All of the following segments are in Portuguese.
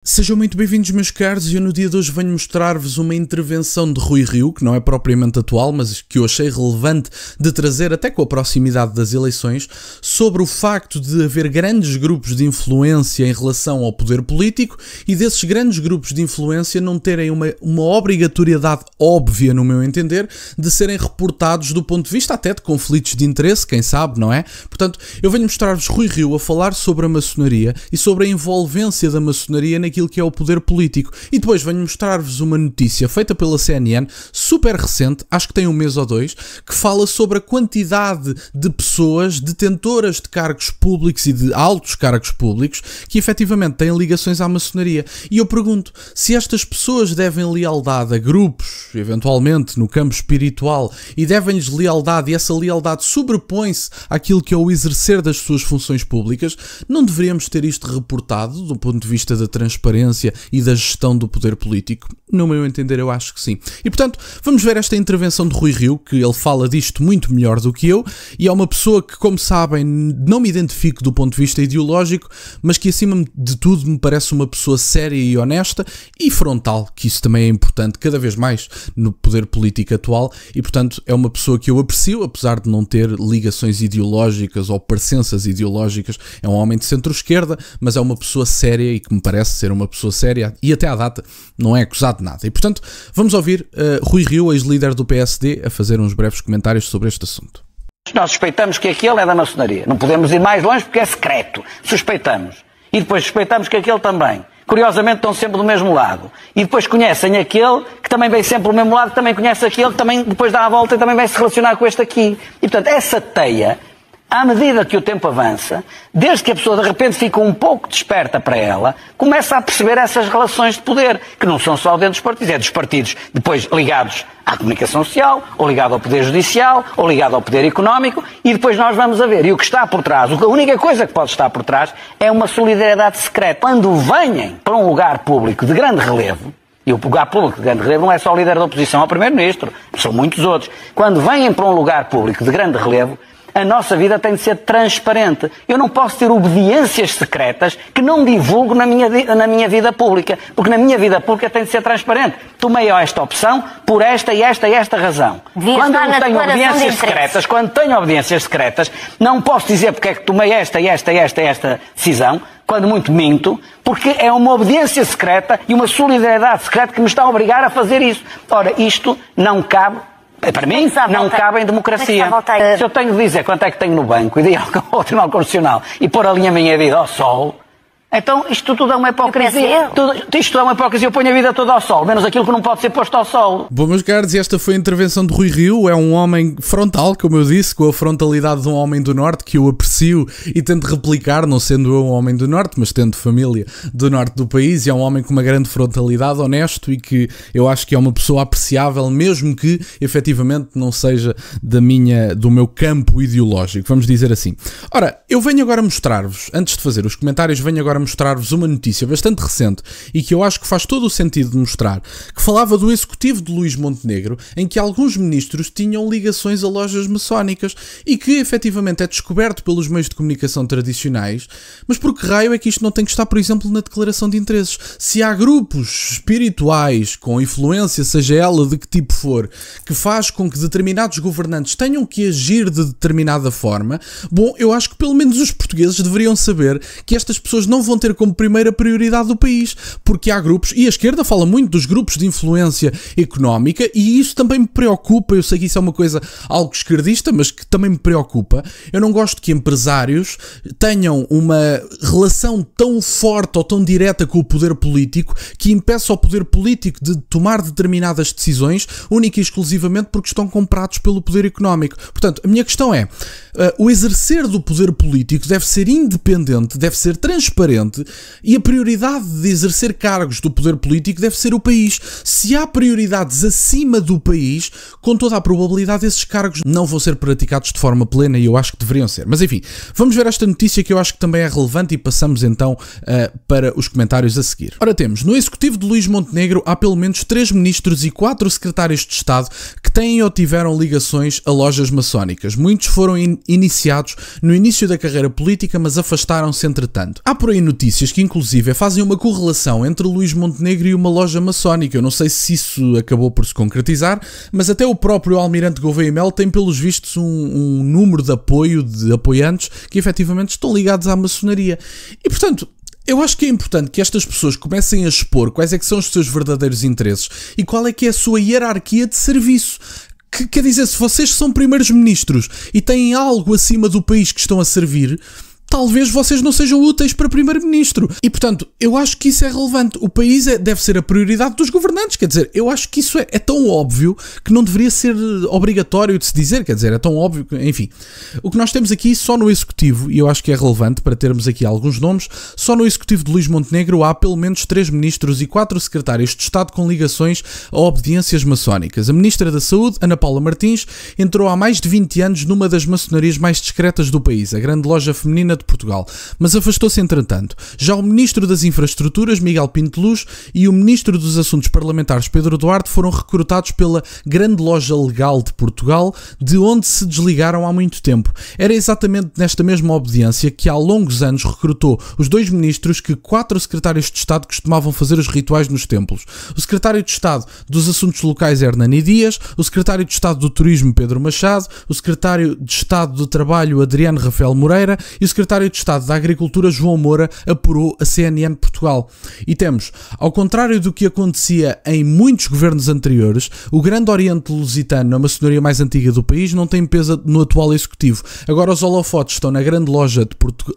Sejam muito bem-vindos, meus caros, e eu no dia de hoje venho mostrar-vos uma intervenção de Rui Rio, que não é propriamente atual, mas que eu achei relevante de trazer até com a proximidade das eleições, sobre o facto de haver grandes grupos de influência em relação ao poder político e desses grandes grupos de influência não terem uma obrigatoriedade óbvia, no meu entender, de serem reportados do ponto de vista até de conflitos de interesse, quem sabe, não é? Portanto, eu venho mostrar-vos Rui Rio a falar sobre a maçonaria e sobre a envolvência da maçonaria naquilo que é o poder político. E depois venho mostrar-vos uma notícia feita pela CNN, super recente, acho que tem um mês ou dois, que fala sobre a quantidade de pessoas detentoras de cargos públicos e de altos cargos públicos que efetivamente têm ligações à maçonaria. E eu pergunto, se estas pessoas devem lealdade a grupos, eventualmente no campo espiritual, e devem-lhes lealdade, e essa lealdade sobrepõe-se àquilo que é o exercer das suas funções públicas, não deveríamos ter isto reportado do ponto de vista da transparência e da gestão do poder político? No meu entender, eu acho que sim. E portanto, vamos ver esta intervenção de Rui Rio, que ele fala disto muito melhor do que eu, e é uma pessoa que, como sabem, não me identifico do ponto de vista ideológico, mas que acima de tudo me parece uma pessoa séria e honesta e frontal, que isso também é importante cada vez mais no poder político atual, e portanto é uma pessoa que eu aprecio, apesar de não ter ligações ideológicas ou parecenças ideológicas. É um homem de centro-esquerda, mas é uma pessoa séria e que me parece ser uma pessoa séria e até à data não é acusado de nada. E portanto, vamos ouvir Rui Rio, ex-líder do PSD, a fazer uns breves comentários sobre este assunto. Nós suspeitamos que aquele é da maçonaria. Não podemos ir mais longe porque é secreto. Suspeitamos. E depois suspeitamos que aquele também. Curiosamente estão sempre do mesmo lado. E depois conhecem aquele que também vem sempre do mesmo lado, que também conhece aquele, que também depois dá a volta e também vai se relacionar com este aqui. E portanto, essa teia, à medida que o tempo avança, desde que a pessoa de repente fica um pouco desperta para ela, começa a perceber essas relações de poder, que não são só dentro dos partidos, é dos partidos depois ligados à comunicação social, ou ligado ao poder judicial, ou ligado ao poder económico, e depois nós vamos a ver. E o que está por trás, a única coisa que pode estar por trás, é uma solidariedade secreta. Quando venham para um lugar público de grande relevo, e o lugar público de grande relevo não é só o líder da oposição ao primeiro-ministro, são muitos outros. Quando venham para um lugar público de grande relevo, a nossa vida tem de ser transparente. Eu não posso ter obediências secretas que não divulgo na minha vida pública, porque na minha vida pública tem de ser transparente. Tomei esta opção por esta e esta razão. Quando eu tenho obediências secretas, não posso dizer porque é que tomei esta decisão, quando muito minto, porque é uma obediência secreta e uma solidariedade secreta que me está a obrigar a fazer isso. Ora, isto não cabe. Para mim, não cabe em democracia. Se eu tenho de dizer quanto é que tenho no banco e de ir ao Tribunal Constitucional e pôr ali a minha vida ao sol, então isto tudo é uma hipocrisia. Isto é uma hipocrisia. Eu ponho a vida toda ao sol, menos aquilo que não pode ser posto ao sol. Bom, meus caros, esta foi a intervenção de Rui Rio. É um homem frontal, como eu disse, com a frontalidade de um homem do Norte, que eu aprecio e tento replicar, não sendo eu um homem do Norte, mas tendo família do Norte do país. E é um homem com uma grande frontalidade, honesto, e que eu acho que é uma pessoa apreciável, mesmo que efetivamente não seja do meu campo ideológico, vamos dizer assim. Ora, eu venho agora mostrar-vos, antes de fazer os comentários, venho agora mostrar-vos uma notícia bastante recente e que eu acho que faz todo o sentido de mostrar, que falava do executivo de Luís Montenegro, em que alguns ministros tinham ligações a lojas maçónicas e que efetivamente é descoberto pelos meios de comunicação tradicionais. Mas por que raio é que isto não tem que estar, por exemplo, na declaração de interesses? Se há grupos espirituais com influência, seja ela de que tipo for, que faz com que determinados governantes tenham que agir de determinada forma, bom, eu acho que pelo menos os portugueses deveriam saber que estas pessoas não vão ter como primeira prioridade do país, porque há grupos, e a esquerda fala muito dos grupos de influência económica, e isso também me preocupa. Eu sei que isso é uma coisa algo esquerdista, mas que também me preocupa. Eu não gosto que empresários tenham uma relação tão forte ou tão direta com o poder político que impeça o poder político de tomar determinadas decisões única e exclusivamente porque estão comprados pelo poder económico. Portanto, a minha questão é, o exercer do poder político deve ser independente, deve ser transparente, e a prioridade de exercer cargos do poder político deve ser o país. Se há prioridades acima do país, com toda a probabilidade esses cargos não vão ser praticados de forma plena, e eu acho que deveriam ser. Mas enfim, vamos ver esta notícia que eu acho que também é relevante e passamos então para os comentários a seguir. Ora, temos, no executivo de Luís Montenegro há pelo menos 3 ministros e 4 secretários de Estado que têm ou tiveram ligações a lojas maçónicas. Muitos foram iniciados no início da carreira política, mas afastaram-se entretanto. Há por aí notícias que inclusive fazem uma correlação entre Luís Montenegro e uma loja maçónica. Eu não sei se isso acabou por se concretizar, mas até o próprio Almirante Gouveia e Mel tem pelos vistos um número de apoio, de apoiantes que efetivamente estão ligados à maçonaria. E portanto, eu acho que é importante que estas pessoas comecem a expor quais é que são os seus verdadeiros interesses e qual é que é a sua hierarquia de serviço. Quer dizer, se vocês são primeiros ministros e têm algo acima do país que estão a servir, talvez vocês não sejam úteis para primeiro-ministro. E, portanto, eu acho que isso é relevante. O país deve ser a prioridade dos governantes. Quer dizer, eu acho que isso é tão óbvio que não deveria ser obrigatório de se dizer. Quer dizer, é tão óbvio que, enfim. O que nós temos aqui só no Executivo, e eu acho que é relevante para termos aqui alguns nomes, só no Executivo de Luís Montenegro há pelo menos 3 ministros e 4 secretários de Estado com ligações a obediências maçónicas. A Ministra da Saúde, Ana Paula Martins, entrou há mais de 20 anos numa das maçonarias mais discretas do país, a Grande Loja Feminina de Portugal, mas afastou-se entretanto. Já o Ministro das Infraestruturas, Miguel Pinto Luz, e o Ministro dos Assuntos Parlamentares, Pedro Duarte, foram recrutados pela Grande Loja Legal de Portugal, de onde se desligaram há muito tempo. Era exatamente nesta mesma obediência que há longos anos recrutou os 2 ministros que 4 secretários de Estado costumavam fazer os rituais nos templos. O Secretário de Estado dos Assuntos Locais, Hernani Dias, o Secretário de Estado do Turismo, Pedro Machado, o Secretário de Estado do Trabalho, Adriano Rafael Moreira, e o Secretário de Estado da Agricultura, João Moura, apurou a CNN Portugal. E temos, ao contrário do que acontecia em muitos governos anteriores, o Grande Oriente Lusitano, a maçonaria mais antiga do país, não tem peso no atual Executivo. Agora os holofotes estão na Grande Loja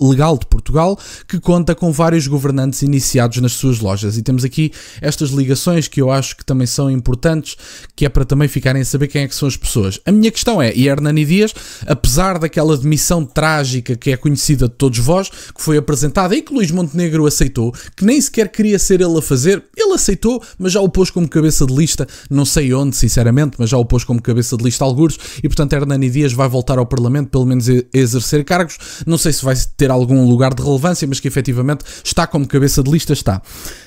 Legal de Portugal, que conta com vários governantes iniciados nas suas lojas. E temos aqui estas ligações que eu acho que também são importantes, que é para também ficarem a saber quem é que são as pessoas. A minha questão é, e Hernani Dias, apesar daquela demissão trágica que é conhecida de todos vós, que foi apresentada e que Luís Montenegro aceitou, que nem sequer queria ser ele a fazer, ele aceitou, mas já o pôs como cabeça de lista, não sei onde, sinceramente, mas já o pôs como cabeça de lista algures, e portanto Hernani Dias vai voltar ao Parlamento, pelo menos a exercer cargos, não sei se vai ter algum lugar de relevância, mas que efetivamente está como cabeça de lista, está.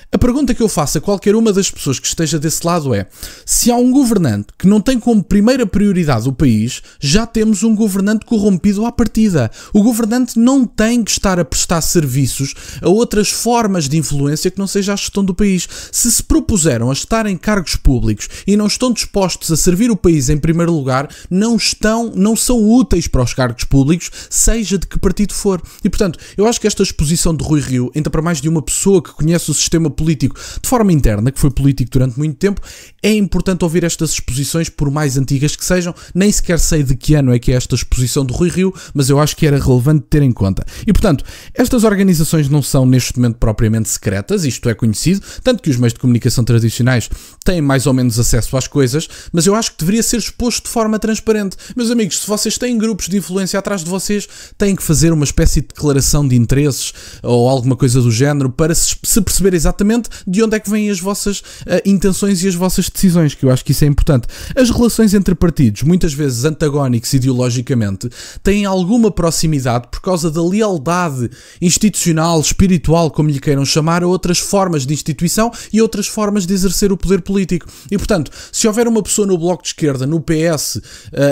A pergunta que eu faço a qualquer uma das pessoas que esteja desse lado é: se há um governante que não tem como primeira prioridade o país, já temos um governante corrompido à partida. O governante não tem que estar a prestar serviços a outras formas de influência que não seja a gestão do país. Se propuseram a estar em cargos públicos e não estão dispostos a servir o país em primeiro lugar, não são úteis para os cargos públicos, seja de que partido for. E portanto, eu acho que esta exposição de Rui Rio, ainda para mais de uma pessoa que conhece o sistema político de forma interna, que foi político durante muito tempo, é importante ouvir estas exposições, por mais antigas que sejam. Nem sequer sei de que ano é que é esta exposição de Rui Rio, mas eu acho que era relevante ter em conta. E portanto, estas organizações não são neste momento propriamente secretas, isto é conhecido, tanto que os meios de comunicação tradicionais têm mais ou menos acesso às coisas, mas eu acho que deveria ser exposto de forma transparente. Meus amigos, se vocês têm grupos de influência atrás de vocês, têm que fazer uma espécie de declaração de interesses ou alguma coisa do género para se perceber exatamente de onde é que vêm as vossas intenções e as vossas decisões, que eu acho que isso é importante. As relações entre partidos, muitas vezes antagónicos ideologicamente, têm alguma proximidade por causa da lealdade institucional, espiritual, como lhe queiram chamar, a outras formas de instituição e outras formas de exercer o poder político. E portanto, se houver uma pessoa no Bloco de Esquerda, no PS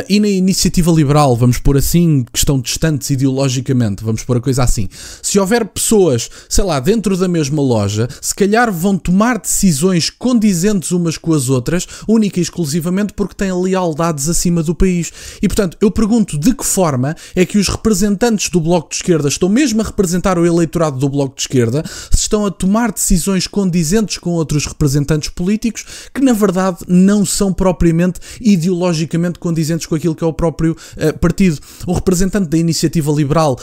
e na Iniciativa Liberal, vamos pôr assim, que estão distantes ideologicamente, vamos pôr a coisa assim, se houver pessoas, sei lá, dentro da mesma loja, se calhar vão tomar decisões condizentes umas com as outras, única e exclusivamente porque têm lealdades acima do país. E portanto, eu pergunto de que forma é que os representantes do Bloco de Esquerda estão mesmo a representar o eleitorado do Bloco de Esquerda, se estão a tomar decisões condizentes com outros representantes políticos que na verdade não são propriamente ideologicamente condizentes com aquilo que é o próprio partido. Um representante da Iniciativa Liberal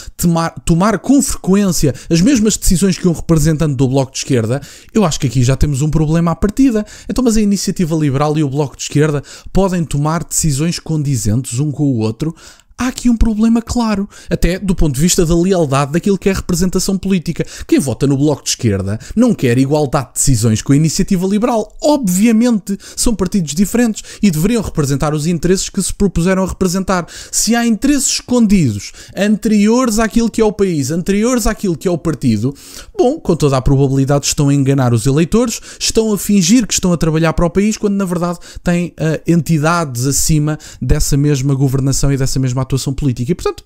tomar com frequência as mesmas decisões que um representante do Bloco de Esquerda, eu acho que aqui já temos um problema à partida. Então, mas a Iniciativa Liberal e o Bloco de Esquerda podem tomar decisões condizentes um com o outro? Há aqui um problema claro, até do ponto de vista da lealdade daquilo que é a representação política. Quem vota no Bloco de Esquerda não quer igualdade de decisões com a Iniciativa Liberal. Obviamente, são partidos diferentes e deveriam representar os interesses que se propuseram a representar. Se há interesses escondidos anteriores àquilo que é o país, anteriores àquilo que é o partido, bom, com toda a probabilidade estão a enganar os eleitores, estão a fingir que estão a trabalhar para o país, quando na verdade têm entidades acima dessa mesma governação e dessa mesma uma atuação política. E, portanto,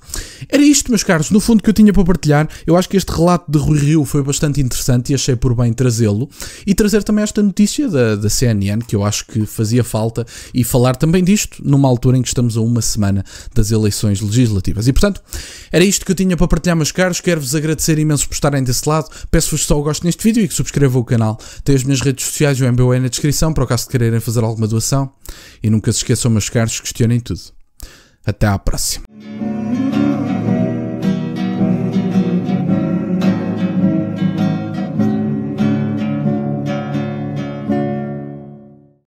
era isto, meus caros, no fundo, que eu tinha para partilhar. Eu acho que este relato de Rui Rio foi bastante interessante e achei por bem trazê-lo. E trazer também esta notícia da CNN, que eu acho que fazia falta, e falar também disto numa altura em que estamos a uma semana das eleições legislativas. E, portanto, era isto que eu tinha para partilhar, meus caros. Quero-vos agradecer imenso por estarem desse lado. Peço-vos só o gosto neste vídeo e que subscrevam o canal. Tem as minhas redes sociais e o MBA na descrição, para o caso de quererem fazer alguma doação. E nunca se esqueçam, meus caros, questionem tudo. Até à próxima.